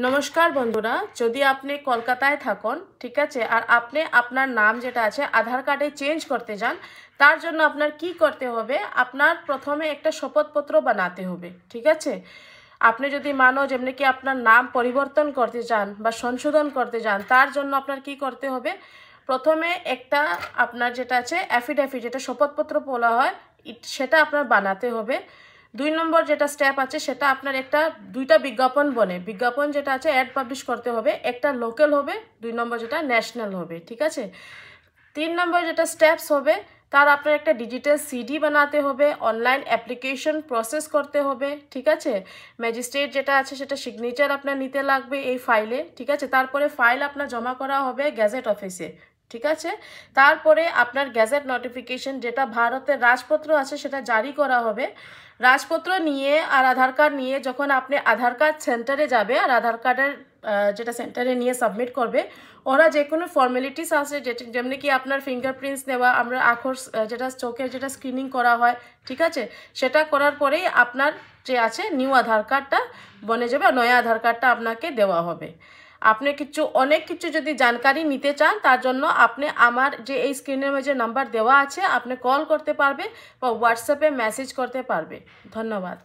নমস্কার বন্ধুরা, যদি আপনি কলকাতায় থাকেন, ঠিক আছে, আর আপনি আপনার নাম যেটা আছে আধার কার্ডে চেঞ্জ করতে যান, তার জন্য আপনার কি করতে হবে? আপনার প্রথমে একটা শপথপত্র বানাতে হবে, ঠিক আছে। আপনি যদি মানো যেমনি কি আপনার নাম পরিবর্তন করতে চান বা সংশোধন করতে চান, তার জন্য আপনার কি করতে হবে? প্রথমে একটা আপনার যেটা আছে অ্যাফিডেভিট, যেটা শপথপত্র বলা হয়, সেটা আপনার বানাতে হবে। 2 নম্বর যেটা স্টেপ আছে সেটা আপনার দুইটা বিজ্ঞাপন বিজ্ঞাপন যেটা আছে অ্যাড পাবলিশ করতে হবে। একটা লোকাল হবে, 2 নম্বর যেটা ন্যাশনাল হবে, ঠিক আছে। 3 নম্বর যেটা স্টেপস হবে, তার আপনার একটা ডিজিটাল সিডি বানাতে হবে, অনলাইন অ্যাপ্লিকেশন প্রসেস করতে হবে, ঠিক আছে। ম্যাজিস্ট্রেট যেটা আছে সেটা সিগনেচার আপনার নিতে লাগবে এই ফাইলে, ঠিক আছে। তারপরে ফাইল আপনার জমা করা হবে গ্যাজেট অফিসে, ঠিক আছে। তারপরে আপনার গ্যাজেট নোটিফিকেশন যেটা ভারতের রাজপত্র আছে সেটা জারি করা হবে। রাজপত্র নিয়ে আর আধার কার্ড নিয়ে যখন আপনি আধার কার্ড সেন্টারে যাবে আর আধার কার্ডের যেটা সেন্টারে নিয়ে সাবমিট করবে, ওরা যে কোনো ফর্মালিটিস আছে যেমনি কি আপনার ফিঙ্গারপ্রিন্টস নেওয়া, আমরা আখর যেটা চোখের যেটা স্ক্রিনিং করা হয়, ঠিক আছে, সেটা করার পরেই আপনার যে আছে নিউ আধার কার্ডটা বনে যাবে, নয়া আধার কার্ডটা আপনাকে দেওয়া হবে। আপনি অনেক কিছু যদি জানকারি নিতে চান, তার জন্য আপনি আমার যে এই স্ক্রিনের মধ্যে নাম্বার দেওয়া আছে আপনি কল করতে পারবে বা হোয়াটসঅ্যাপে মেসেজ করতে পারবে। ধন্যবাদ।